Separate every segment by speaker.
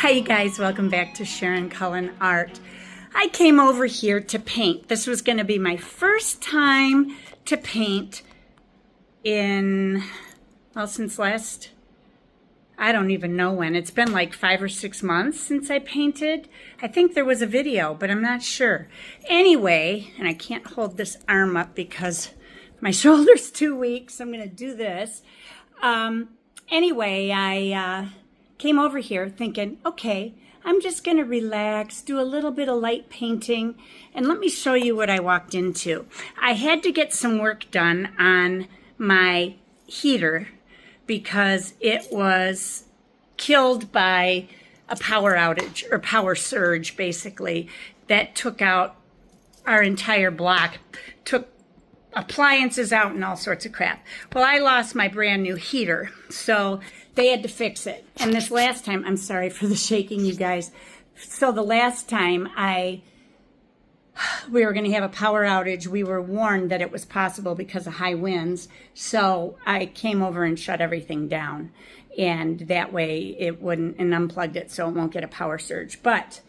Speaker 1: Hi you guys, welcome back to Sharon Cullen Art. I came over here to paint. This was going to be my first time to paint in, well, since last, I don't even know when. It's been like 5 or 6 months since I painted. I think there was a video, but I'm not sure. Anyway, and I can't hold this arm up because my shoulder's too weak, so I'm going to do this. Anyway, I came over here thinking, okay, I'm just going to relax, do a little bit of light painting, and let me show you what I walked into. I had to get some work done on my heater because it was killed by a power outage, or power surge, basically, that took out our entire block, took appliances out and all sorts of crap. Well, I lost my brand new heater, so they had to fix it. And this last time, I'm sorry for the shaking, you guys. So the last time we were going to have a power outage, we were warned that it was possible because of high winds. So I came over and shut everything down. And that way it wouldn't, and unplugged it so it won't get a power surge. But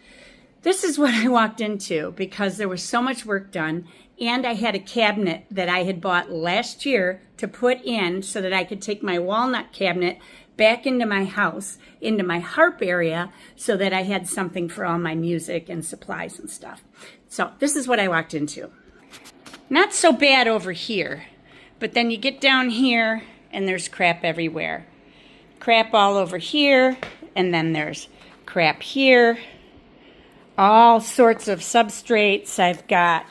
Speaker 1: this is what I walked into because there was so much work done. And I had a cabinet that I had bought last year to put in so that I could take my walnut cabinet back into my house, into my harp area, so that I had something for all my music and supplies and stuff. So this is what I walked into. Not so bad over here, but then you get down here and there's crap everywhere. Crap all over here, and then there's crap here. All sorts of substrates. I've got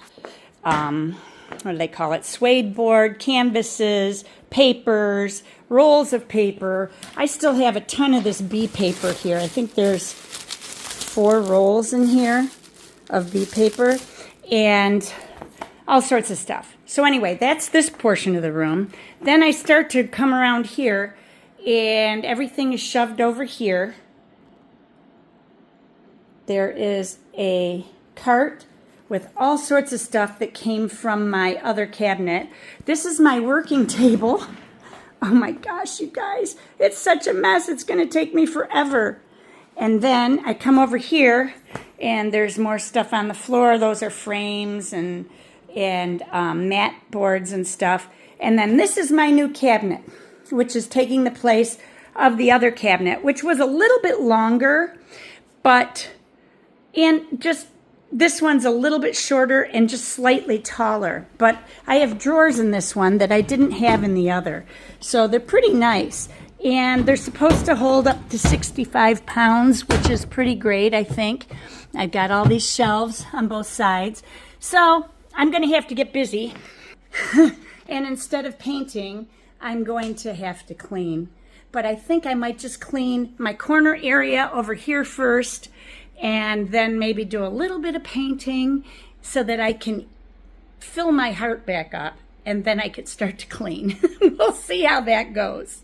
Speaker 1: what do they call it? Suede board, canvases, papers, rolls of paper. I still have a ton of this bee paper here. I think there's 4 rolls in here of bee paper and all sorts of stuff. So anyway, that's this portion of the room. Then I start to come around here and everything is shoved over here. There is a cart with all sorts of stuff that came from my other cabinet. This is my working table. Oh my gosh, you guys, it's such a mess. It's gonna take me forever. And then I come over here and there's more stuff on the floor. Those are frames and mat boards and stuff. And then this is my new cabinet, which is taking the place of the other cabinet, which was a little bit longer, this one's a little bit shorter and just slightly taller, but I have drawers in this one that I didn't have in the other. So they're pretty nice. And they're supposed to hold up to 65 pounds, which is pretty great, I think. I've got all these shelves on both sides. So I'm going to have to get busy. And instead of painting, I'm going to have to clean. But I think I might just clean my corner area over here first, and then maybe do a little bit of painting so that I can fill my heart back up, and then I could start to clean. We'll see how that goes.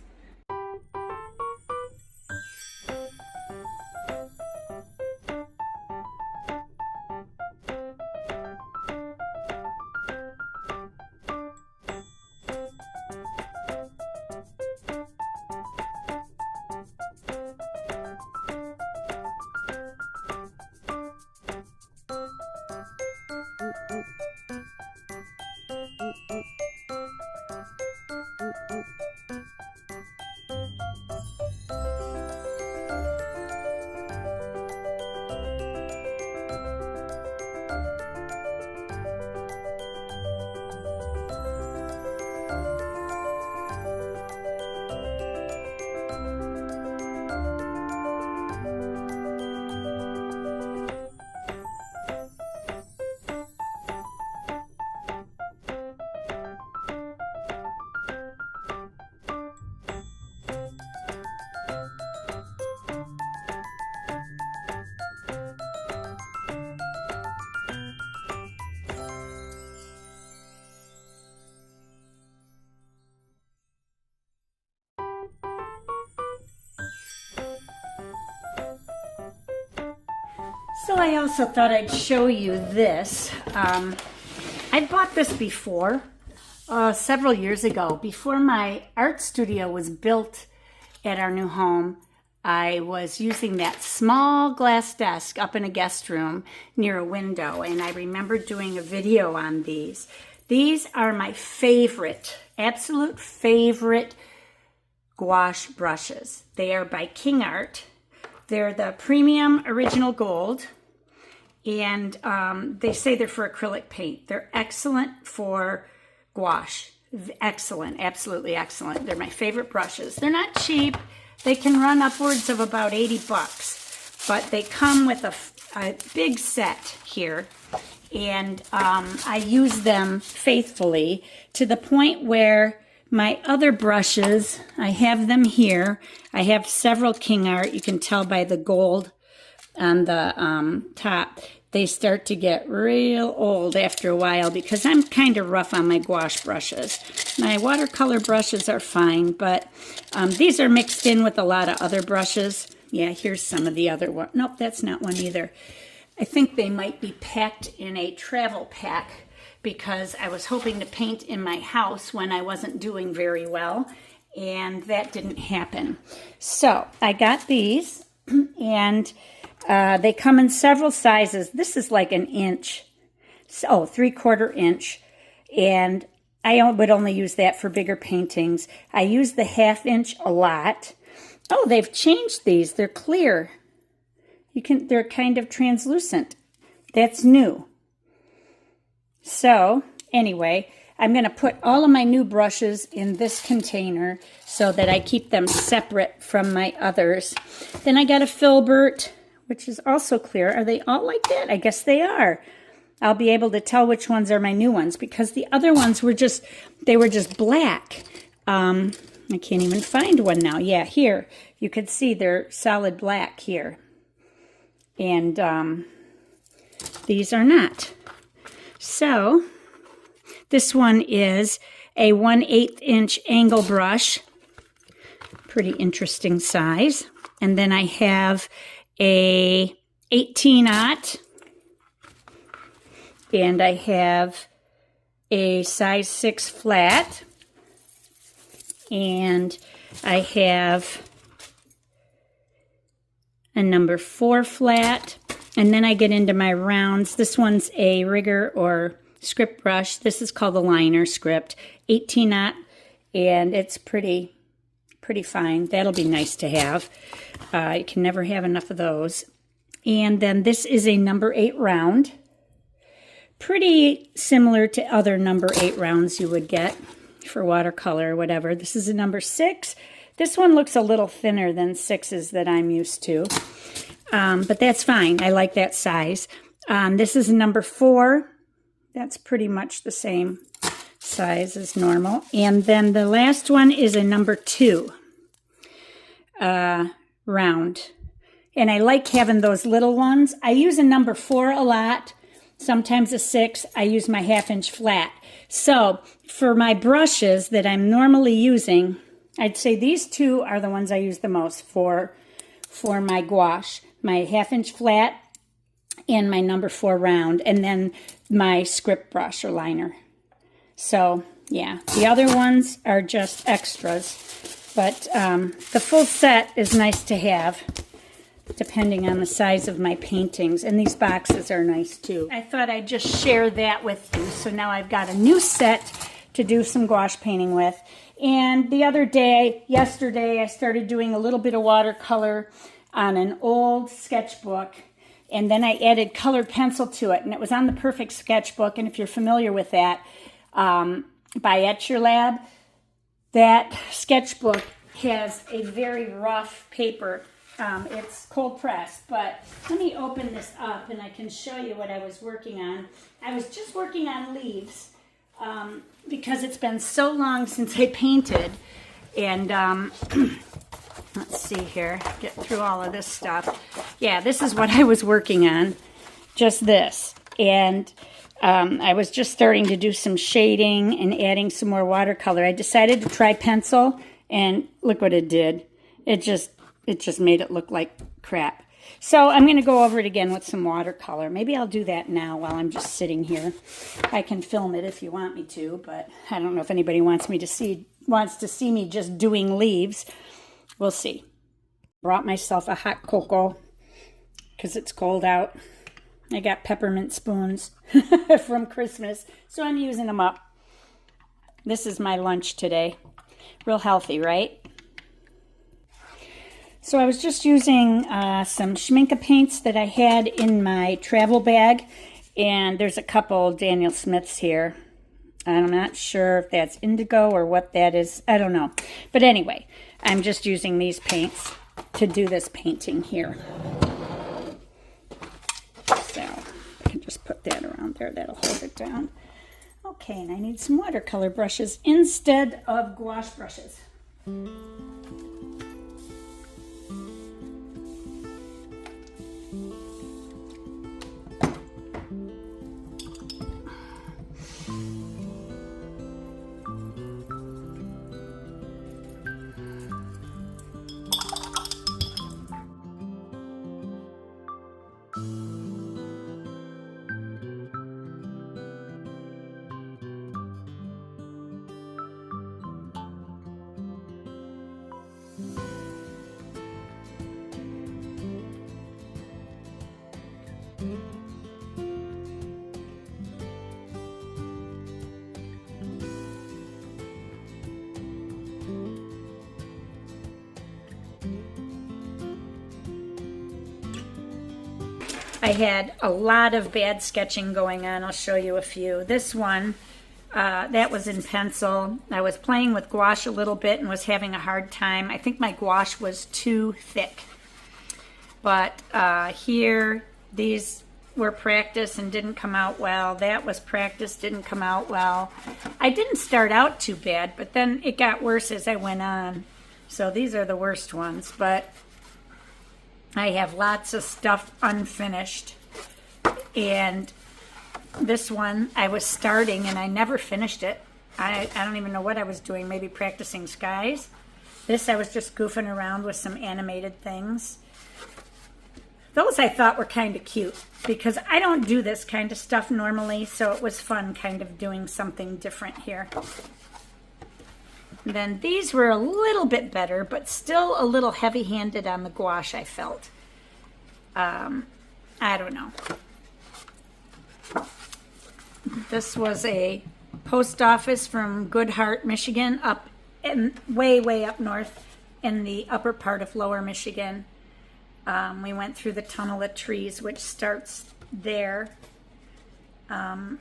Speaker 1: So I also thought I'd show you this. I bought this before, several years ago, before my art studio was built at our new home. I was using that small glass desk up in a guest room near a window, and I remember doing a video on these. These are my favorite, absolute favorite gouache brushes. They are by King Art. They're the premium original gold, and they say they're for acrylic paint. They're excellent for gouache. Excellent, absolutely excellent. They're my favorite brushes. They're not cheap. They can run upwards of about 80 bucks, but they come with a big set here, and I use them faithfully to the point where my other brushes, I have them here. I have several King Art. You can tell by the gold on the top. They start to get real old after a while because I'm kind of rough on my gouache brushes. My watercolor brushes are fine, but these are mixed in with a lot of other brushes. Yeah, here's some of the other one. Nope, that's not one either. I think they might be packed in a travel pack because I was hoping to paint in my house when I wasn't doing very well, and that didn't happen. So I got these, and they come in several sizes. This is like an inch, 3/4 inch, and I would only use that for bigger paintings. I use the 1/2 inch a lot. Oh, they've changed these. They're clear. They're kind of translucent. That's new. So anyway, I'm going to put all of my new brushes in this container so that I keep them separate from my others. Then I got a filbert, which is also clear. Are they all like that? I guess they are. I'll be able to tell which ones are my new ones because the other ones were just black. I can't even find one now. Yeah, here. You can see they're solid black here. And these are not. So this one is a 1/8 inch angle brush. Pretty interesting size. And then I have a 18-aught, and I have a size 6 flat, and I have a number 4 flat, and then I get into my rounds. This one's a rigger or script brush. This is called the liner script, 18-aught, and it's pretty fine. That'll be nice to have. You can never have enough of those. And then this is a number 8 round. Pretty similar to other number 8 rounds you would get for watercolor or whatever. This is a number 6. This one looks a little thinner than 6s that I'm used to. But that's fine. I like that size. This is a number 4. That's pretty much the same size as normal. And then the last one is a number 2 round. And I like having those little ones. I use a number 4 a lot, sometimes a 6. I use my 1/2 inch flat. So for my brushes that I'm normally using, I'd say these two are the ones I use the most for my gouache. My 1/2 inch flat and my number 4 round, and then my script brush or liner. So yeah, the other ones are just extras, but the full set is nice to have depending on the size of my paintings, and these boxes are nice too. I thought I'd just share that with you. So now I've got a new set to do some gouache painting with. And the other day, yesterday, I started doing a little bit of watercolor on an old sketchbook, and then I added colored pencil to it, and it was on the Perfect Sketchbook. And if you're familiar with that, by Etch Your Lab, that sketchbook has a very rough paper. It's cold pressed, but let me open this up and I can show you what I was working on. I was just working on leaves because it's been so long since I painted, and let's see here, get through all of this stuff. Yeah, this is what I was working on, just this. And I was just starting to do some shading and adding some more watercolor. I decided to try pencil, and look what it did. It just made it look like crap. So I'm going to go over it again with some watercolor. Maybe I'll do that now while I'm just sitting here. I can film it if you want me to, but I don't know if anybody wants to see me just doing leaves. We'll see. Brought myself a hot cocoa because it's cold out. I got peppermint spoons from Christmas, so I'm using them up. This is my lunch today. Real healthy, right? So I was just using some Schminke paints that I had in my travel bag, and there's a couple Daniel Smiths here. I'm not sure if that's indigo or what that is. I don't know. But anyway, I'm just using these paints to do this painting here. So I can just put that around there. That'll hold it down. Okay, and I need some watercolor brushes instead of gouache brushes. I had a lot of bad sketching going on. I'll show you a few. This one, that was in pencil. I was playing with gouache a little bit and was having a hard time. I think my gouache was too thick. But here, these were practice and didn't come out well. That was practice, didn't come out well. I didn't start out too bad, but then it got worse as I went on. So these are the worst ones, but I have lots of stuff unfinished. And this one, I was starting and I never finished it. I don't even know what I was doing, maybe practicing skies. This, I was just goofing around with some animated things. Those I thought were kind of cute because I don't do this kind of stuff normally, so it was fun kind of doing something different here. And then these were a little bit better, but still a little heavy-handed on the gouache, I felt. I don't know. This was a post office from Goodhart, Michigan, up in way up north in the upper part of Lower Michigan. We went through the tunnel of trees, which starts there. And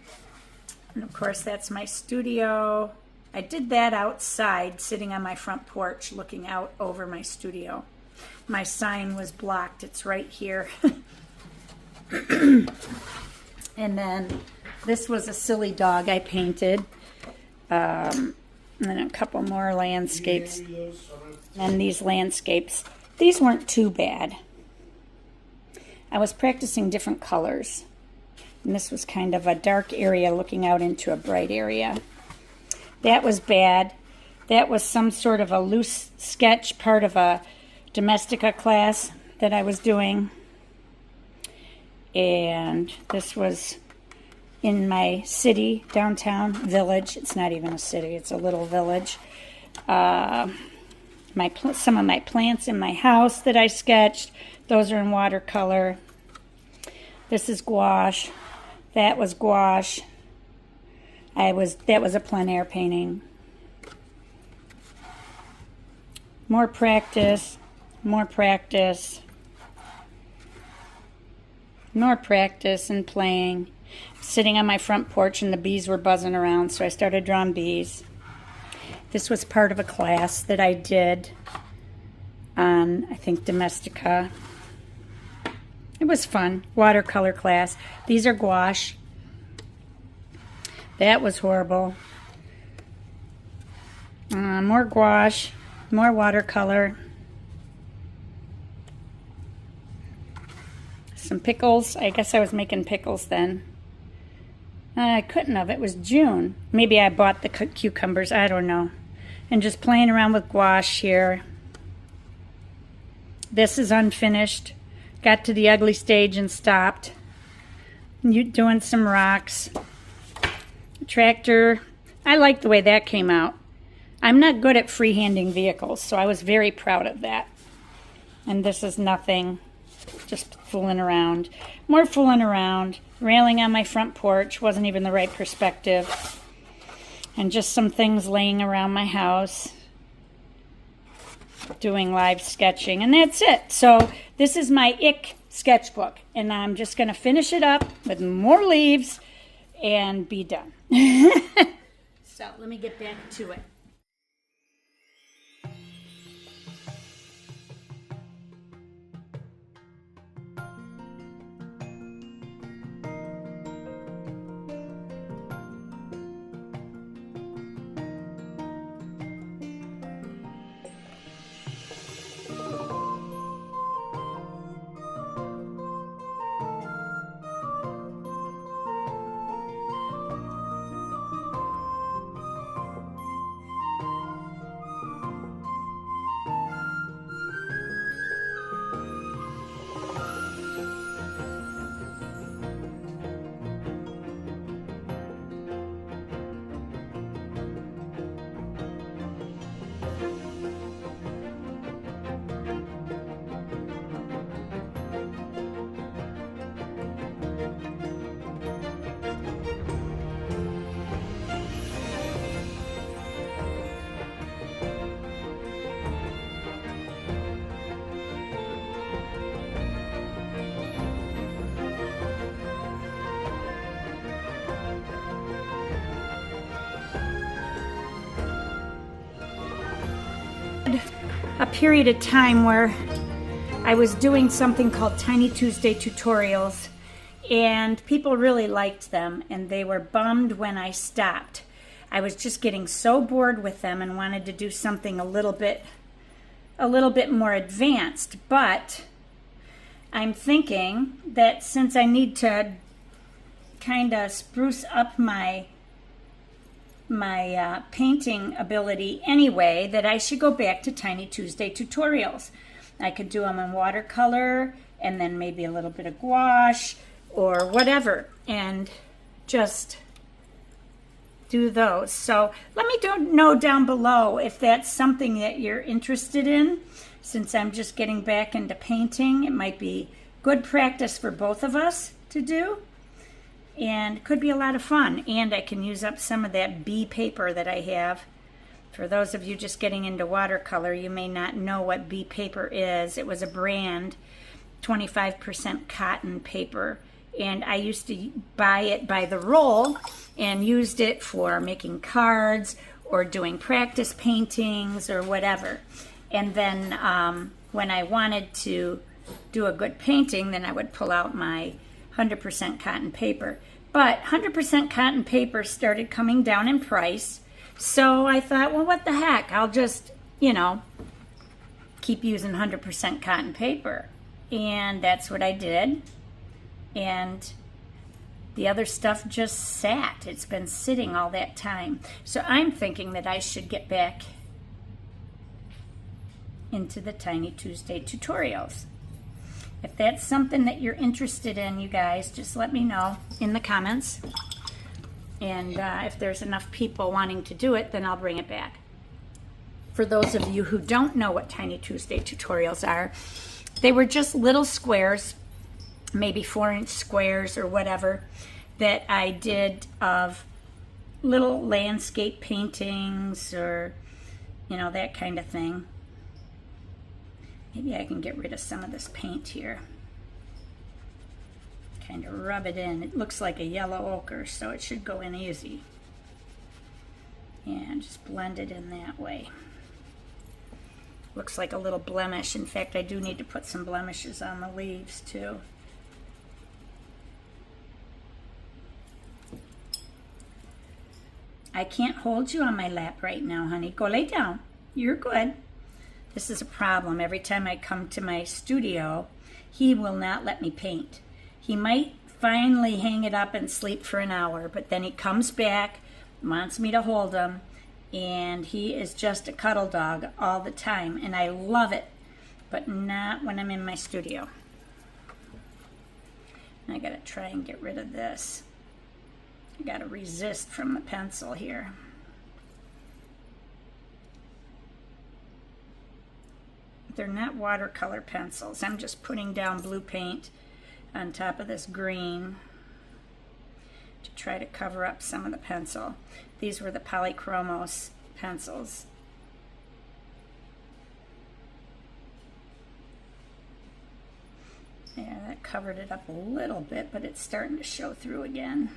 Speaker 1: of course, that's my studio. I did that outside, sitting on my front porch, looking out over my studio. My sign was blocked. It's right here. And then this was a silly dog I painted. And then a couple more landscapes. And these landscapes, these weren't too bad. I was practicing different colors. And this was kind of a dark area looking out into a bright area. That was bad. That was some sort of a loose sketch, part of a Domestica class that I was doing. And this was in my city, downtown village. It's not even a city, it's a little village. Some of my plants in my house that I sketched, those are in watercolor. This is gouache. That was gouache. That was a plein air painting. More practice, more practice, more practice and playing. Sitting on my front porch and the bees were buzzing around, so I started drawing bees. This was part of a class that I did on, I think, Domestica. It was fun. Watercolor class. These are gouache. That was horrible. More gouache, more watercolor. Some pickles. I guess I was making pickles then. I couldn't have. It was June. Maybe I bought the cucumbers. I don't know. And just playing around with gouache here. This is unfinished. Got to the ugly stage and stopped. Doing some rocks. Tractor. I like the way that came out. I'm not good at freehanding vehicles, so I was very proud of that. And this is nothing, just fooling around. More fooling around, railing on my front porch, wasn't even the right perspective. And just some things laying around my house, doing live sketching, and that's it. So this is my ick sketchbook, and I'm just going to finish it up with more leaves and be done. So let me get back to it. A period of time where I was doing something called Tiny Tuesday tutorials, and people really liked them, and they were bummed when I stopped. I was just getting so bored with them and wanted to do something a little bit more advanced. But I'm thinking that since I need to kind of spruce up my painting ability anyway, that I should go back to Tiny Tuesday tutorials. I could do them in watercolor and then maybe a little bit of gouache or whatever, and just do those. So let me know down below if that's something that you're interested in. Since I'm just getting back into painting, it might be good practice for both of us to do. And it could be a lot of fun, and I can use up some of that B paper that I have. For those of you just getting into watercolor, you may not know what B paper is. It was a brand, 25% cotton paper, and I used to buy it by the roll and used it for making cards or doing practice paintings or whatever. And then when I wanted to do a good painting, then I would pull out my 100% cotton paper. But 100% cotton paper started coming down in price, so I thought, well, what the heck? I'll just, keep using 100% cotton paper. And that's what I did. And the other stuff just sat. It's been sitting all that time. So I'm thinking that I should get back into the Tiny Tuesday tutorials. If that's something that you're interested in, you guys, just let me know in the comments. And if there's enough people wanting to do it, then I'll bring it back. For those of you who don't know what Tiny Tuesday tutorials are, they were just little squares, maybe 4-inch squares or whatever, that I did of little landscape paintings or, that kind of thing. Maybe I can get rid of some of this paint here. Kind of rub it in. It looks like a yellow ochre, so it should go in easy. And just blend it in that way. Looks like a little blemish. In fact, I do need to put some blemishes on the leaves too. I can't hold you on my lap right now, honey. Go lay down. You're good. This is a problem. Every time I come to my studio, he will not let me paint. He might finally hang it up and sleep for an hour, but then he comes back, wants me to hold him, and he is just a cuddle dog all the time, and I love it, but not when I'm in my studio. I gotta try and get rid of this. I gotta resist from the pencil here. they're not watercolor pencils. I'm just putting down blue paint on top of this green to try to cover up some of the pencil. These were the Polychromos pencils. Yeah, that covered it up a little bit, but it's starting to show through again.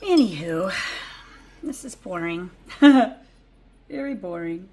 Speaker 1: Anywho, this is boring. Very boring.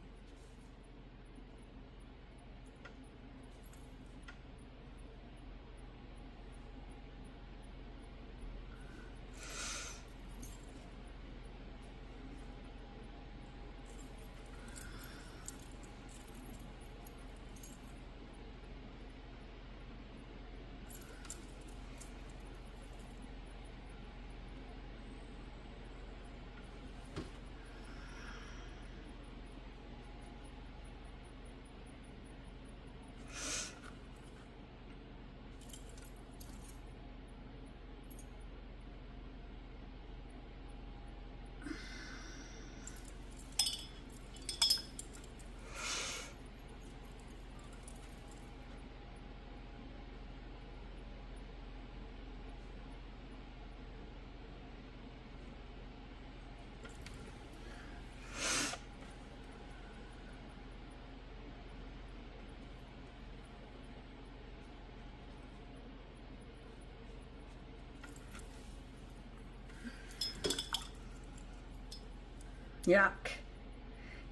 Speaker 1: Yuck.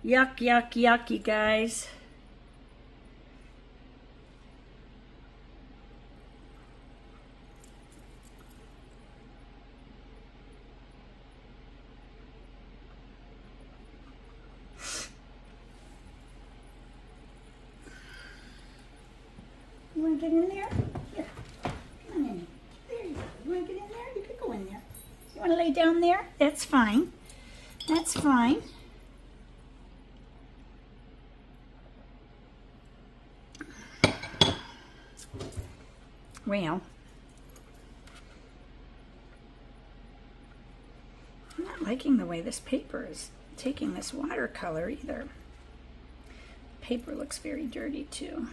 Speaker 1: Yuck, yuck, yuck, you guys. You want to get in there? Here. Come on in. There you go. You want to get in there? You can go in there. You want to lay down there? That's fine. That's fine. Well, I'm not liking the way this paper is taking this watercolor either. Paper looks very dirty too.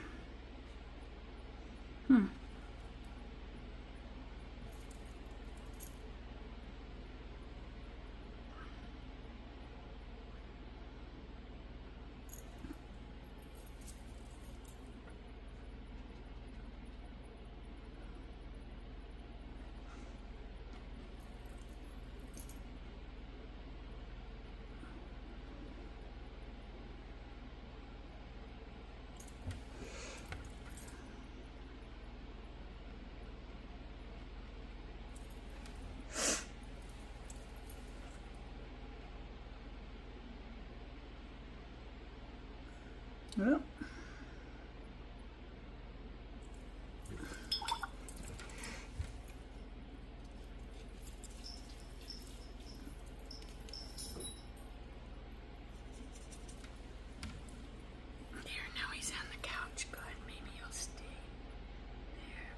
Speaker 1: Well. There, now he's on the couch. Good, maybe he'll stay there.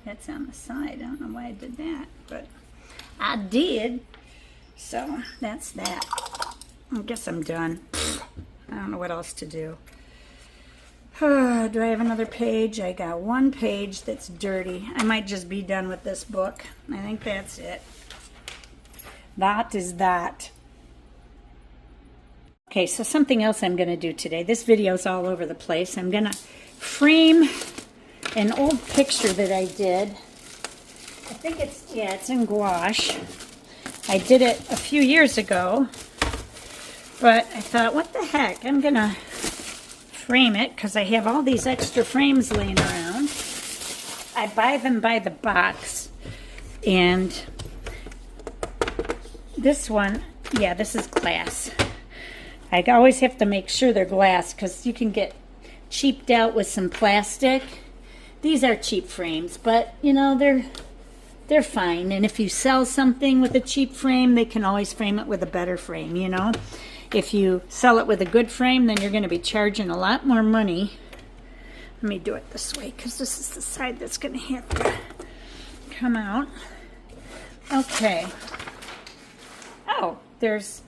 Speaker 1: That's on the side. I don't know why I did that, but I did. So that's that. I guess I'm done. I don't know what else to do. Do I have another page? I got one page that's dirty. I might just be done with this book. I think that's it. That is that. Okay, so something else I'm going to do today. This video is all over the place. I'm going to frame an old picture that I did. I think it's in gouache. I did it a few years ago, but I thought, what the heck? I'm going to frame it because I have all these extra frames laying around. I buy them by the box, and this one, yeah, this is glass. I always have to make sure they're glass because you can get cheaped out with some plastic. These are cheap frames, but you know, they're fine. And if you sell something with a cheap frame, they can always frame it with a better frame, you know. If you sell it with a good frame, then you're going to be charging a lot more money. Let me do it this way because this is the side that's going to have to come out. Okay. Oh, there's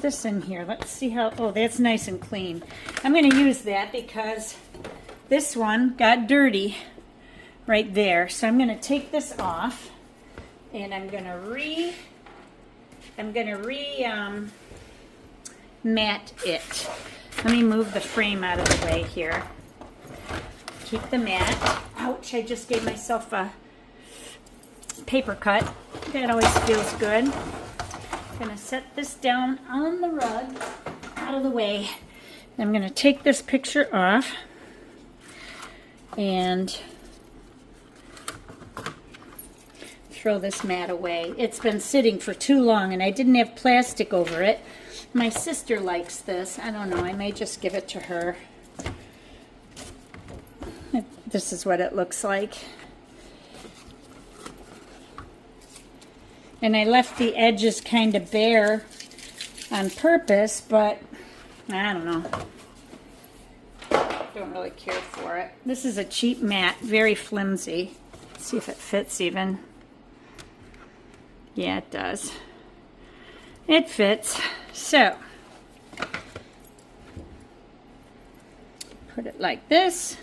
Speaker 1: this in here. Let's see how, oh, that's nice and clean. I'm going to use that because this one got dirty right there. So I'm going to take this off and I'm going to mat it. Let me move the frame out of the way here. Keep the mat. Ouch, I just gave myself a paper cut. That always feels good. I'm going to set this down on the rug, out of the way. I'm going to take this picture off and throw this mat away. It's been sitting for too long and I didn't have plastic over it. My sister likes this. I don't know, I may just give it to her. This is what it looks like. And I left the edges kind of bare on purpose, but I don't know. Don't really care for it. This is a cheap mat, very flimsy. Let's see if it fits even. Yeah, it does. It fits. So, put it like this.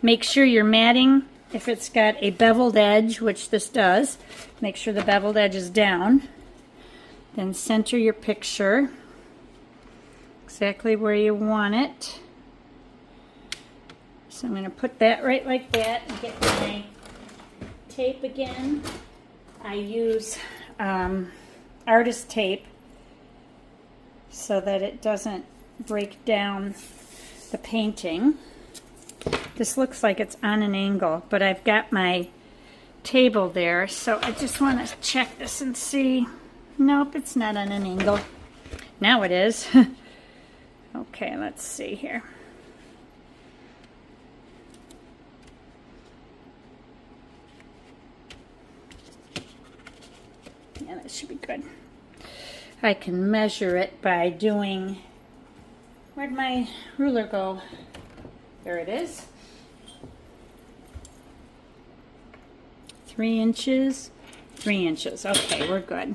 Speaker 1: Make sure your matting, if it's got a beveled edge, which this does, make sure the beveled edge is down. Then center your picture exactly where you want it. So I'm going to put that right like that and get my tape again. I use artist tape so that it doesn't break down the painting. This looks like it's on an angle, but I've got my table there, so I just want to check this and see. Nope, it's not on an angle. Now it is. Okay, let's see here. Yeah, that should be good. I can measure it by doing, where'd my ruler go? There it is. 3 inches, 3 inches. Okay, we're good.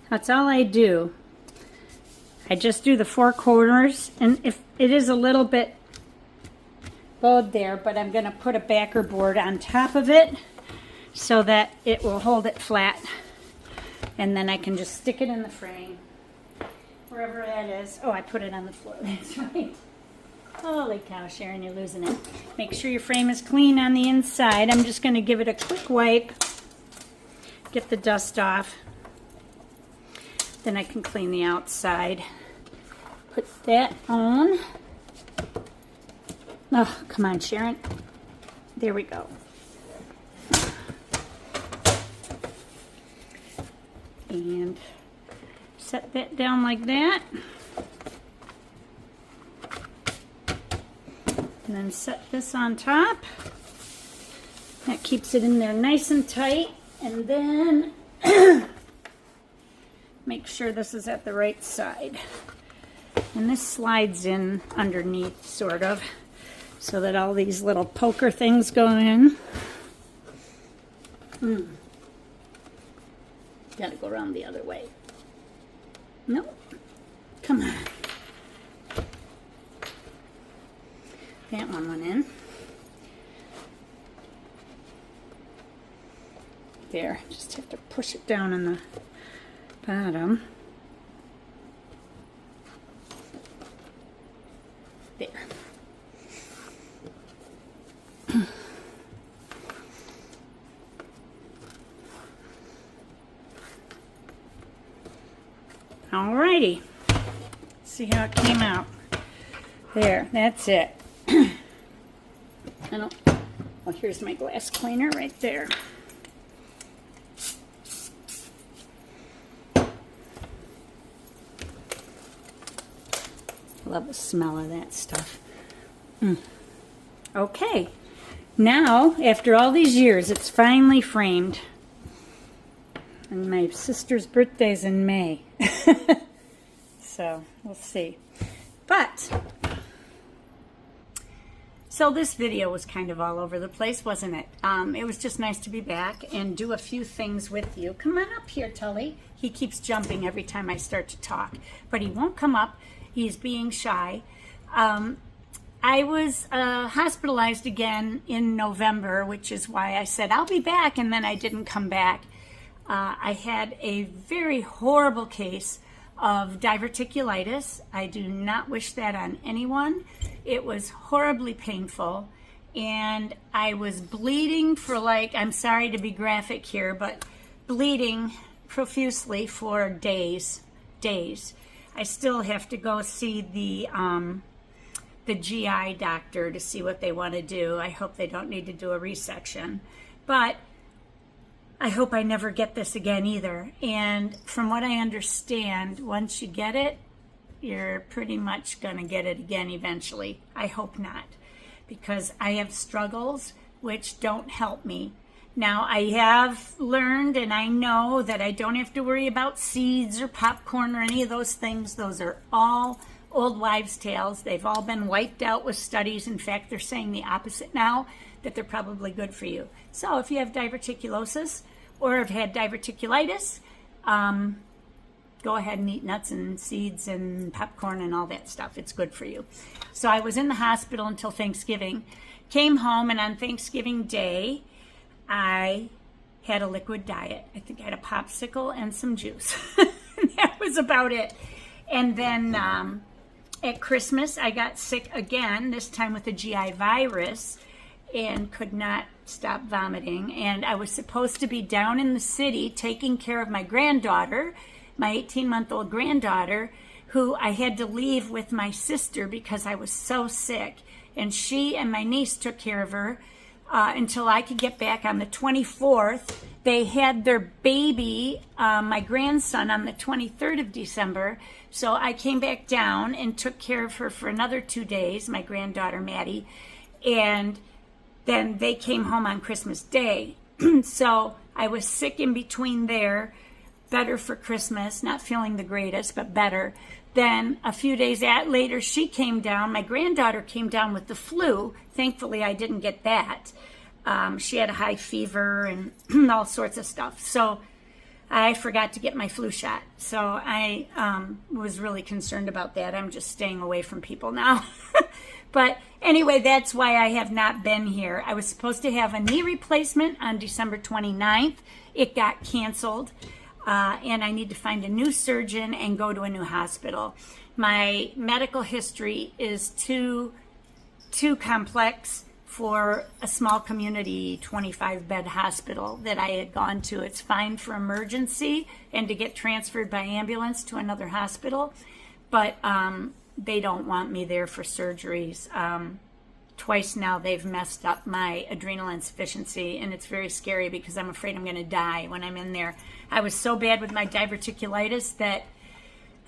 Speaker 1: That's all I do. I just do the 4 corners, and if it is a little bit bowed there, but I'm going to put a backer board on top of it so that it will hold it flat, and then I can just stick it in the frame wherever that is. Oh, I put it on the floor. That's right. Holy cow, Sharon, you're losing it. Make sure your frame is clean on the inside. I'm just going to give it a quick wipe, get the dust off. Then I can clean the outside. Put that on. Oh, come on, Sharon. There we go. And set that down like that. And then set this on top. That keeps it in there nice and tight. And then make sure this is at the right side. And this slides in underneath, sort of, so that all these little poker things go in. Gotta go around the other way. Nope. Come on. That one went in. There. Just have to push it down on the bottom. There. Alrighty. See how it came out. There, that's it. Well, here's my glass cleaner right there. Love the smell of that stuff. Okay, now after all these years, it's finally framed. And my sister's birthday's in May. So we'll see. So this video was kind of all over the place, wasn't it? It was just nice to be back and do a few things with you. Come on up here, Tully. He keeps jumping every time I start to talk, but he won't come up. He's being shy. I was hospitalized again in November, which is why I said I'll be back, and then I didn't come back. I had a very horrible case of diverticulitis. I do not wish that on anyone. It was horribly painful, and I was bleeding for I'm sorry to be graphic here, but bleeding profusely for days. I still have to go see the GI doctor to see what they want to do. I hope they don't need to do a resection, but I hope I never get this again either. And from what I understand, once you get it, you're pretty much going to get it again eventually. I hope not, because I have struggles which don't help me. Now, I have learned and I know that I don't have to worry about seeds or popcorn or any of those things. Those are all old wives' tales. They've all been wiped out with studies. In fact, they're saying the opposite now, that they're probably good for you. So if you have diverticulosis or have had diverticulitis, go ahead and eat nuts and seeds and popcorn and all that stuff. It's good for you. So I was in the hospital until Thanksgiving, came home, and on Thanksgiving Day, I had a liquid diet. I think I had a popsicle and some juice. And that was about it. And then at Christmas, I got sick again, this time with a GI virus, and could not stop vomiting. And I was supposed to be down in the city taking care of my granddaughter, my 18-month-old granddaughter, who I had to leave with my sister because I was so sick. And she and my niece took care of her until I could get back on the 24th. They had their baby, my grandson, on the 23rd of December. So I came back down and took care of her for another 2 days, my granddaughter, Maddie. And then they came home on Christmas Day. So I was sick in between there, better for Christmas, not feeling the greatest, but better. Then a few days later, she came down. My granddaughter came down with the flu. Thankfully, I didn't get that. She had a high fever and all sorts of stuff. So I forgot to get my flu shot. So I was really concerned about that. I'm just staying away from people now. But anyway, that's why I have not been here. I was supposed to have a knee replacement on December 29th. It got canceled. And I need to find a new surgeon and go to a new hospital. My medical history is too complex for a small community 25-bed hospital that I had gone to. It's fine for emergency and to get transferred by ambulance to another hospital, but they don't want me there for surgeries. Twice now they've messed up my adrenal insufficiency, and it's very scary because I'm afraid I'm going to die when I'm in there. I was so bad with my diverticulitis that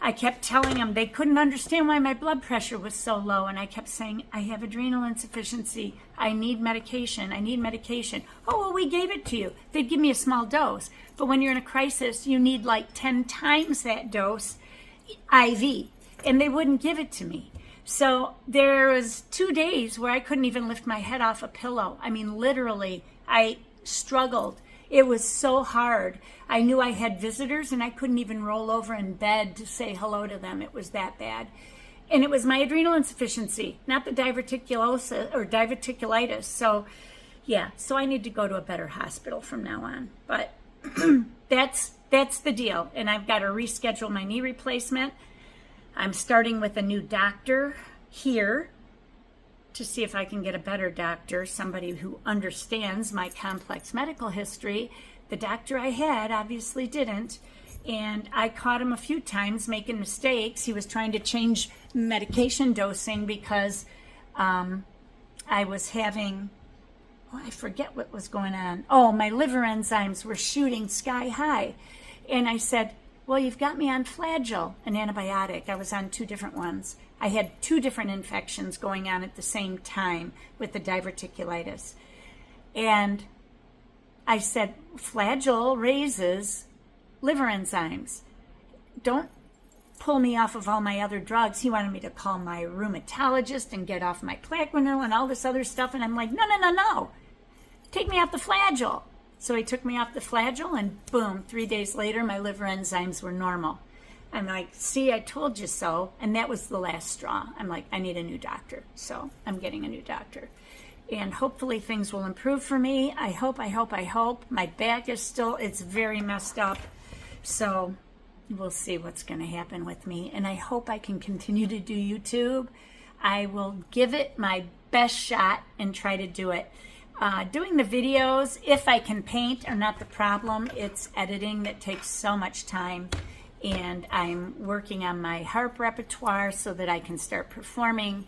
Speaker 1: I kept telling them they couldn't understand why my blood pressure was so low. And I kept saying, I have adrenal insufficiency. I need medication. I need medication. Oh, well, we gave it to you. They'd give me a small dose. But when you're in a crisis, you need like 10 times that dose IV. And they wouldn't give it to me. So there was 2 days where I couldn't even lift my head off a pillow. I mean, literally, I struggled. It was so hard. I knew I had visitors and I couldn't even roll over in bed to say hello to them. It was that bad. And it was my adrenal insufficiency, not the diverticulosis or diverticulitis. So yeah, so I need to go to a better hospital from now on. But that's the deal. And I've got to reschedule my knee replacement. I'm starting with a new doctor here to see if I can get a better doctor, somebody who understands my complex medical history. The doctor I had obviously didn't, and I caught him a few times making mistakes. He was trying to change medication dosing because I was having, I forget what was going on. Oh, my liver enzymes were shooting sky high. And I said, well, you've got me on Flagyl, an antibiotic. I was on 2 different ones. I had 2 different infections going on at the same time with the diverticulitis. And I said, Flagyl raises liver enzymes. Don't pull me off of all my other drugs. He wanted me to call my rheumatologist and get off my Plaquenil and all this other stuff. And I'm like, no. Take me off the Flagyl. So he took me off the Flagyl, and boom, 3 days later, my liver enzymes were normal. I'm like, see, I told you so. And that was the last straw. I'm like, I need a new doctor. So I'm getting a new doctor. And hopefully things will improve for me. I hope. My back is still, it's very messed up. So we'll see what's going to happen with me. And I hope I can continue to do YouTube. I will give it my best shot and try to do it. Doing the videos, if I can paint, are not the problem. It's editing that takes so much time. And I'm working on my harp repertoire so that I can start performing.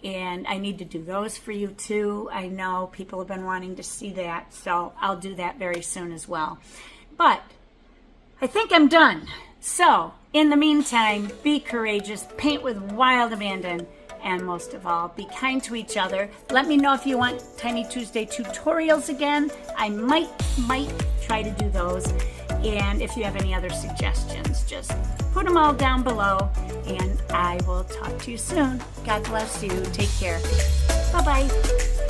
Speaker 1: And I need to do those for you too. I know people have been wanting to see that, so I'll do that very soon as well. But I think I'm done. So in the meantime, be courageous, paint with wild abandon, and most of all, be kind to each other. Let me know if you want Tiny Tuesday tutorials again. I might try to do those. And if you have any other suggestions, just put them all down below, and I will talk to you soon. God bless you. Take care. Bye-bye.